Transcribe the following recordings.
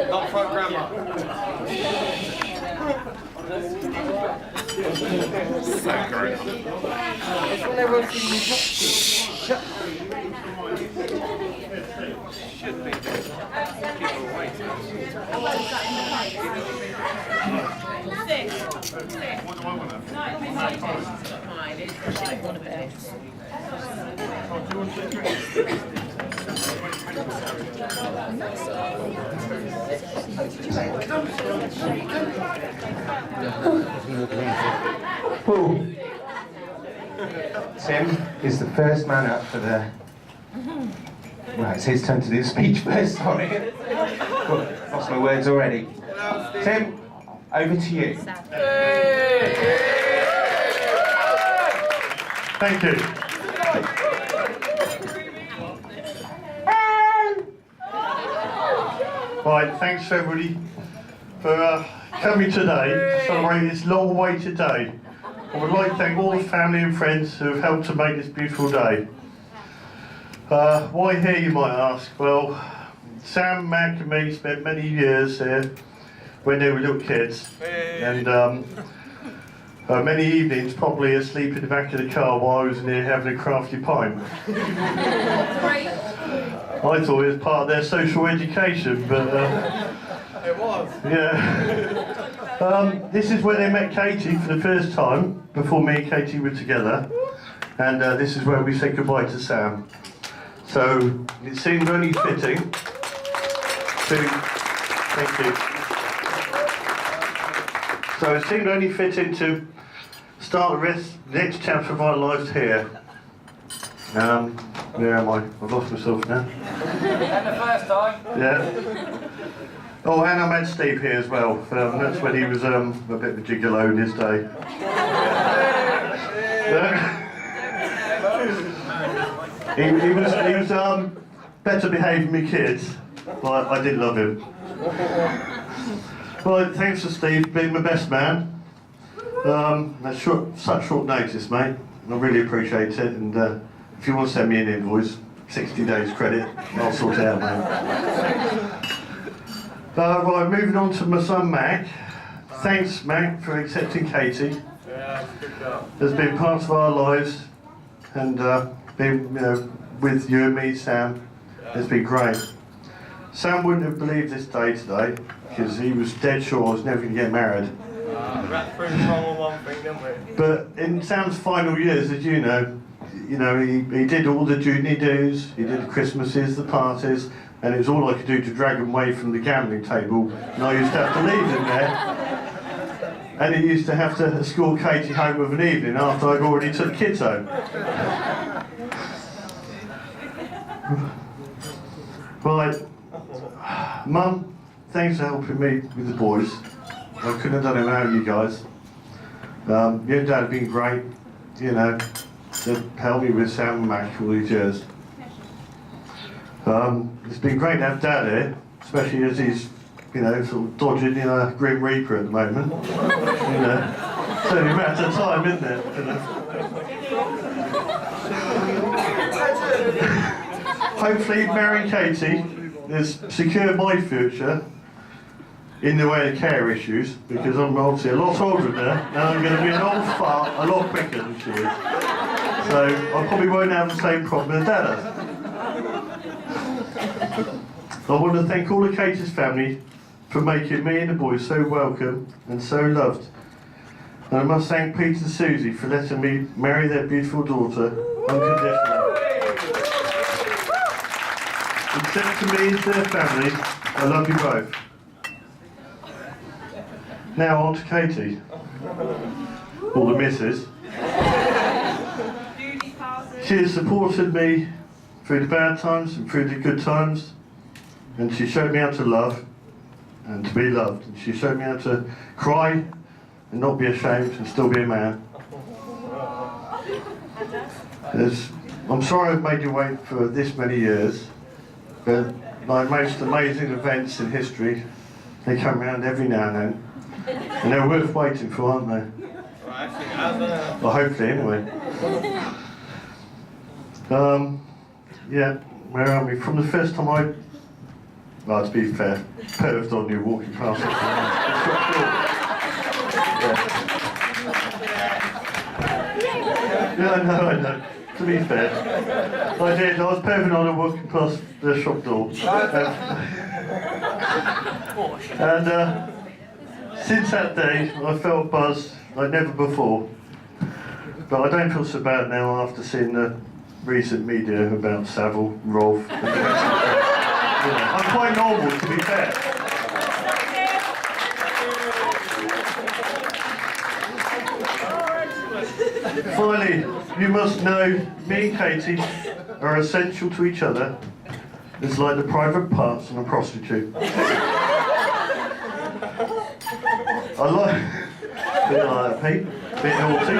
Not front grandma. So grown up. Should be. People waiting. Tim is the first man up for the... Well, it's his turn to do the speech first, sorry. Lost my words already. Tim, over to you. Thank you. Right, thanks everybody for coming today to celebrate this long-awaited day. I would like to thank all the family and friends who have helped to make this beautiful day. Why here, you might ask? Well, Sam, Mac and me spent many years here when they were little kids, and many evenings probably asleep in the back of the car while I was in here having a crafty pint. I thought it was part of their social education, but It was. yeah. This is where they met Katie for the first time, before me and Katie were together, and this is where we said goodbye to Sam. So it seemed only fitting to, thank you. So it seemed only fitting to start the next chapter of our lives here. Where am I? I've lost myself now. And the first time. Yeah. Oh, and I met Steve here as well. That's when he was a bit of a gigolo in his day. he was better behaved than me kids, but I did love him. Well, thanks to Steve being my best man. That's such short notice, mate. I really appreciate it. And if you want to send me an invoice, 60 days credit, I'll sort it out, mate. Right, moving on to my son Mac. Thanks, Mac, for accepting Katie. Yeah, good job. Has been part of our lives, and being with you and me, Sam, has been great. Sam wouldn't have believed this day today, because he was dead sure I was never going to get married. Rat through wrong on one thing, didn't we? But in Sam's final years, as you know, he did all the junior dues, he did the Christmases, the parties, and it was all I could do to drag him away from the gambling table, and I used to have to leave him there. And he used to have to escort Katie home of an evening after I'd already took the kids home. Right, Mum, thanks for helping me with the boys. I couldn't have done it without you guys. You and Dad have been great, to help me with Sam and Mac all these years. It's been great to have Dad here, especially as he's, sort of dodging a Grim Reaper at the moment. It's only a matter of time, isn't it? Hopefully, marrying Katie has secured my future in the way of care issues, because I'm obviously a lot older than her, and I'm going to be an old fart a lot quicker than she is. So I probably won't have the same problem as Dad has. I want to thank all of Katie's family for making me and the boys so welcome and so loved. And I must thank Pete and Susie for letting me marry their beautiful daughter unconditionally. Except to me and to their family, I love you both. Now on to Katie, or the missus. She has supported me through the bad times and through the good times, and she showed me how to love and to be loved, and she showed me how to cry and not be ashamed and still be a man. I'm sorry I've made you wait for this many years, but my most amazing events in history, they come around every now and then, and they're worth waiting for, aren't they? Well, hopefully anyway. Yeah, where are we? From the first time well, to be fair, perved on you walking past us. Yeah, I know. To be fair, I did. I was perving on her walking past the shop door. And since that day, I felt buzzed like never before. But I don't feel so bad now after seeing the recent media about Savile, Rolf, and the rest of them. You know, I'm quite normal, to be fair. Finally, you must know me and Katie are essential to each other. It's like the private parts of a prostitute. I like bit like that, Pete. Bit naughty.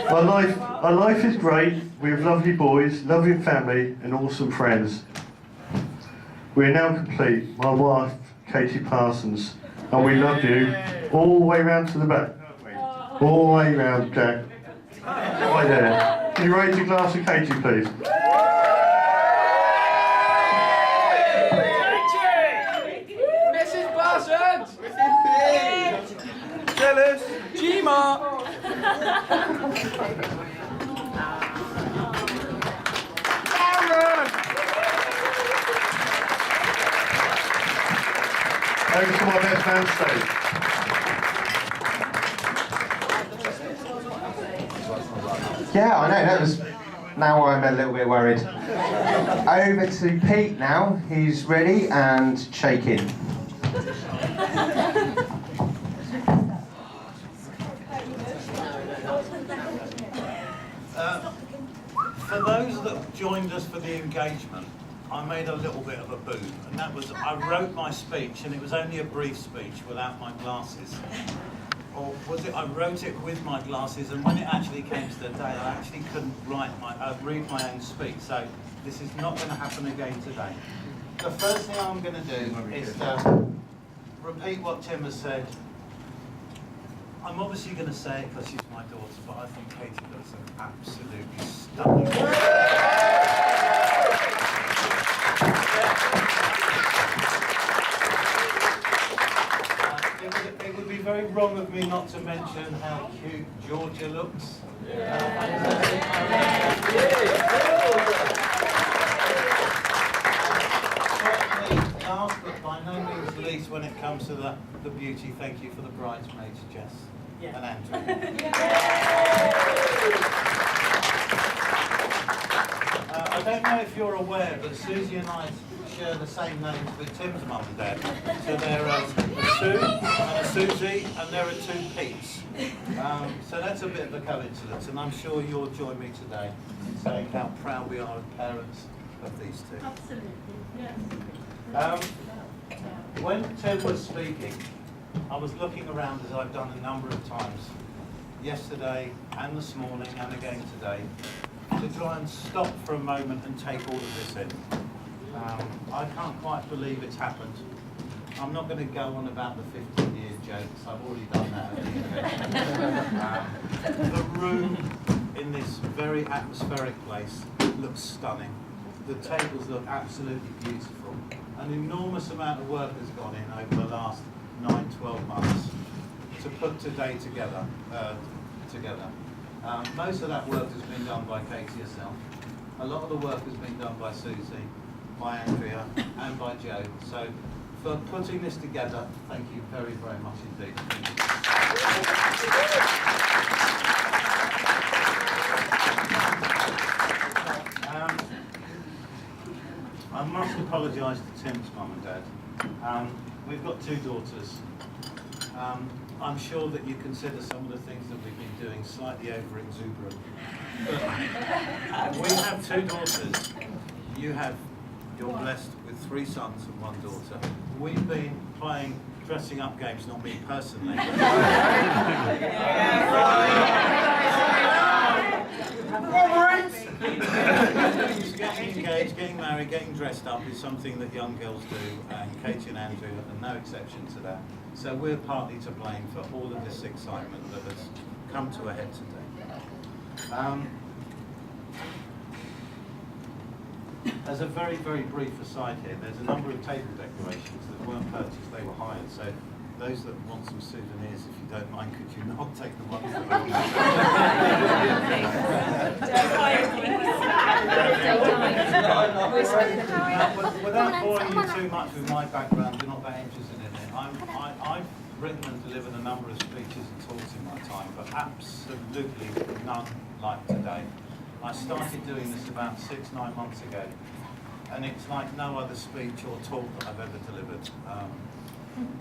Our life is great. We have lovely boys, loving family, and awesome friends. We are now complete. My wife, Katie Parsons, and we love you all the way round to the back. All the way round, Jack. Right there. Can you raise a glass of Katie, please? Mrs. Parsons! Jealous! G-Mark! Over to my best man stage. Yeah, I know, that was... Now I'm a little bit worried. Over to Pete now, he's ready and shaking. For those that joined us for the engagement, I made a little bit of a boo, and that was I wrote my speech, and it was only a brief speech without my glasses. Or was it I wrote it with my glasses, and when it actually came to the day, I actually couldn't read my own speech. So this is not going to happen again today. The first thing I'm going to do is repeat what Tim has said. I'm obviously going to say it because she's my daughter, but I think Katie looks absolutely stunning. It would be very wrong of me not to mention how cute Georgia looks. Last but by no means least when it comes to the beauty, thank you for the bridesmaids, Jess and Andrew. I don't know if you're aware, but Susie and I share the same names with Tim's mum and dad. So there are a Sue and a Susie, and there are two Petes. So that's a bit of a coincidence, and I'm sure you'll join me today in saying how proud we are as parents of these two. Absolutely, yes. When Tim was speaking, I was looking around, as I've done a number of times, yesterday and this morning and again today, to try and stop for a moment and take all of this in. I can't quite believe it's happened. I'm not going to go on about the 15-year jokes, I've already done that at the the room in this very atmospheric place looks stunning. The tables look absolutely beautiful. An enormous amount of work has gone in over the last 9-12 months to put today together. Most of that work has been done by Katie herself. A lot of the work has been done by Susie, by Andrea, and by Joe. So for putting this together, thank you very, very much indeed. I must apologise to Tim's mum and dad. We've got two daughters. I'm sure that you consider some of the things that we've been doing slightly over exuberant. But we have two daughters. You're blessed with 3 sons and 1 daughter. We've been playing dressing up games, not me personally. Getting engaged, getting married, getting dressed up is something that young girls do, and Katie and Andrew are no exception to that. So we're partly to blame for all of this excitement that has come to a head today. As a very, very brief aside here, there's a number of table decorations that weren't purchased, they were hired. So those that want some souvenirs, if you don't mind, could you not take the ones that are Without boring you too much with my background, you're not that interested in it. I've written and delivered a number of speeches and talks in my time, but absolutely none like today. I started doing this about 6-9 months ago, and it's like no other speech or talk that I've ever delivered.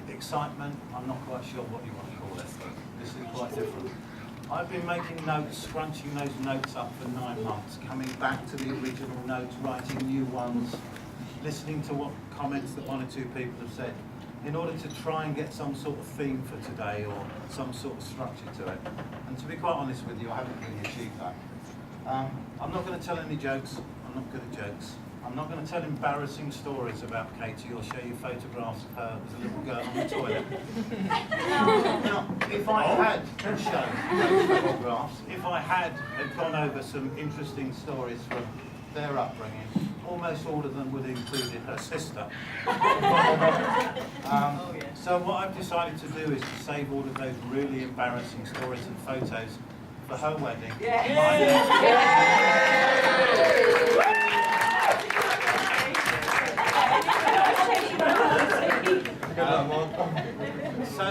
Excitement, I'm not quite sure what you want to call it, but this is quite different. I've been making notes, scrunching those notes up for 9 months, coming back to the original notes, writing new ones, listening to what comments that 1 or 2 people have said, in order to try and get some sort of theme for today or some sort of structure to it. And to be quite honest with you, I haven't really achieved that. I'm not going to tell any jokes. I'm not good at jokes. I'm not going to tell embarrassing stories about Katie or show you photographs of her as a little girl on the toilet. Now, if I had shown those photographs, if I had gone over some interesting stories from their upbringing, almost all of them would have included her sister. So what I've decided to do is to save all of those really embarrassing stories and photos for her wedding. So,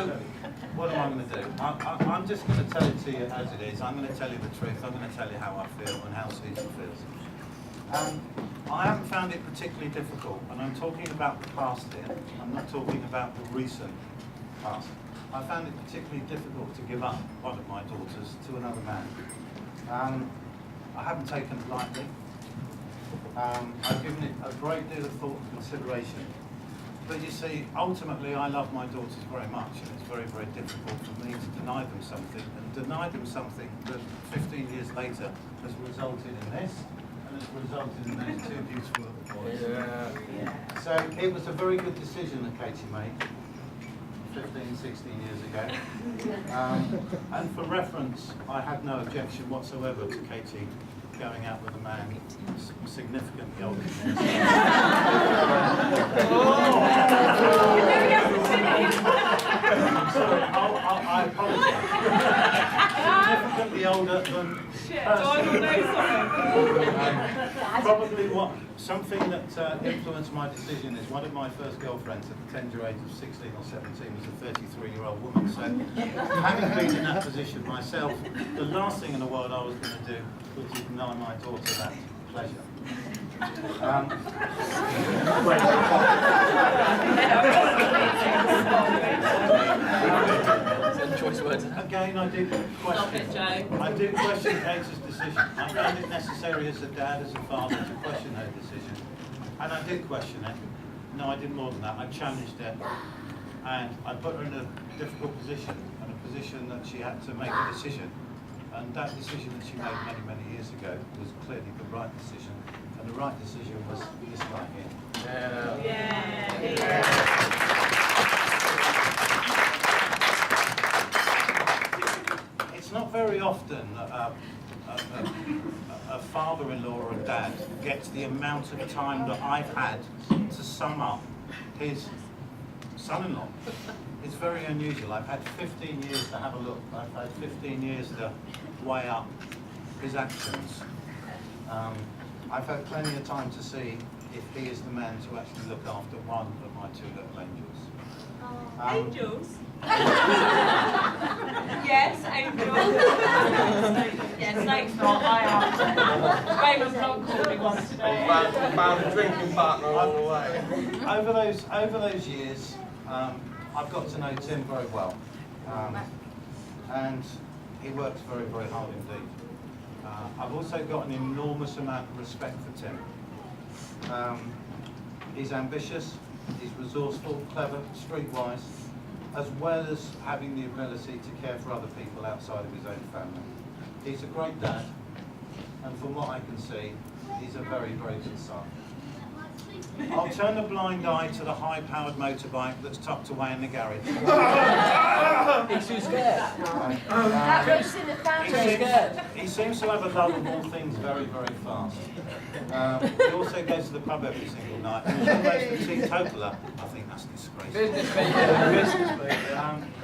what am I going to do? I'm just going to tell it to you as it is. I'm going to tell you the truth. I'm going to tell you how I feel and how Susan feels. I haven't found it particularly difficult, and I'm talking about the past here. I'm not talking about the recent past. I found it particularly difficult to give up one of my daughters to another man. I haven't taken it lightly. I've given it a great deal of thought and consideration. But you see, ultimately I love my daughters very much, and it's very, very difficult for me to deny them something, and deny them something that 15 years later has resulted in this, and has resulted in those 2 beautiful little boys. Yeah. So it was a very good decision that Katie made 15, 16 years ago. And for reference, I had no objection whatsoever to Katie going out with a man significantly older than me. I'm sorry, I apologise. Significantly older than probably something that influenced my decision is one of my first girlfriends at the tender age of 16 or 17 was a 33-year-old woman. So having been in that position myself, the last thing in the world I was going to do was to deny my daughter that pleasure. Again, I do question Katie's decision. I found it necessary as a dad, as a father, to question her decision. And I did question it. No, I did more than that. I challenged it. And I put her in a difficult position, and a position that she had to make a decision. And that decision that she made many, many years ago was clearly the right decision. And the right decision was this guy here. It's not very often that a father-in-law or a dad gets the amount of time that I've had to sum up his son-in-law. It's very unusual. I've had 15 years to have a look. I've had 15 years to weigh up his actions. I've had plenty of time to see if he is the man to actually look after one of my 2 little angels. Angels? Yes, angels. Yeah, Snake's not. I am. Raymond's not called me once today. Found a drinking partner all the way. Over those years, I've got to know Tim very well, and he works very, very hard indeed. I've also got an enormous amount of respect for Tim. He's ambitious, he's resourceful, clever, streetwise, as well as having the ability to care for other people outside of his own family. He's a great dad, and from what I can see, he's a very, very good son. I'll turn the blind eye to the high-powered motorbike that's tucked away in the garage. He's too scared. That race in the family. He seems to have a love of all things very, very fast. He also goes to the pub every single night. And almost a teetotaler. I think that's disgraceful.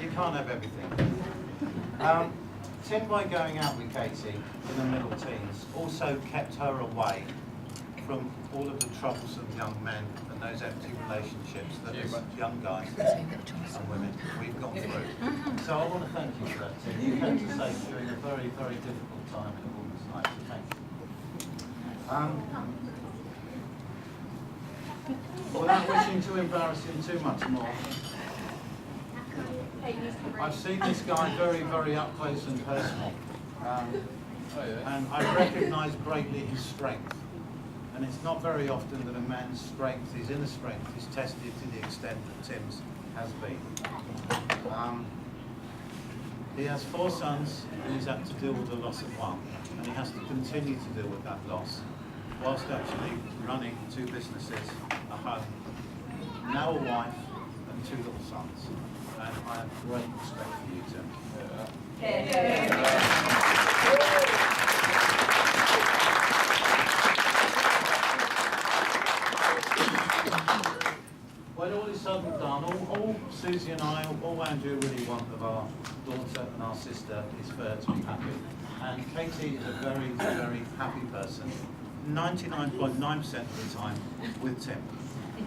You can't have everything. Tim, by going out with Katie in the middle teens, also kept her away from all of the troublesome young men and those empty relationships that us young guys and women we've gone through. So I want to thank you for that, Tim. You came to save during a very, very difficult time in a woman's life, so thank you. Without wishing to embarrass him too much more, I've seen this guy very, very up close and personal, and I recognise greatly his strength. And it's not very often that a man's strength, his inner strength, is tested to the extent that Tim's has been. He has 4 sons, and he's had to deal with the loss of one, and he has to continue to deal with that loss, whilst actually running 2 businesses, a home, now a wife, and 2 little sons. And I have great respect for you, Tim. When all is said and done, all Susie and I, all Andrew really want of our daughter and our sister is for her to be happy. And Katie is a very, very happy person, 99.9% of the time with Tim.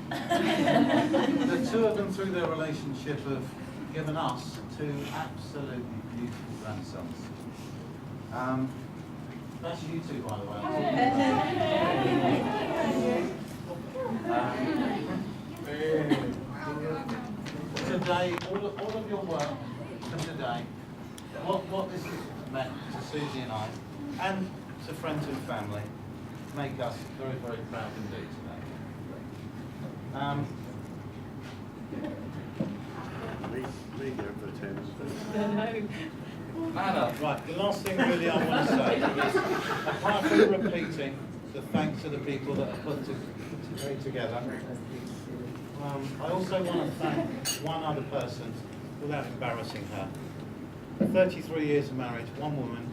The 2 of them, through their relationship, have given us 2 absolutely beautiful grandsons. That's you 2, by the way. Today, all of your work from today, what this has meant to Susie and I, and to friends and family, make us very, very proud indeed today. Right, the last thing really I want to say is, apart from repeating the thanks to the people that have put it together, I also want to thank one other person without embarrassing her. 33 years of marriage, 1 woman.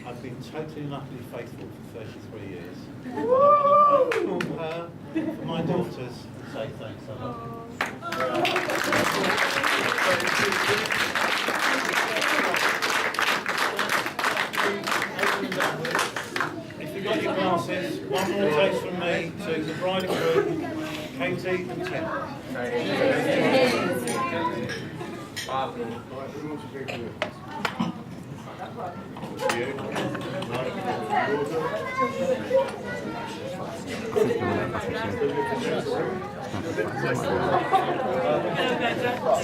I've been totally and utterly faithful for 33 years. And I want to thank her, for my daughters, and say thanks. I love you. If you've got your glasses, one more toast from me to the bride and groom, Katie and Tim.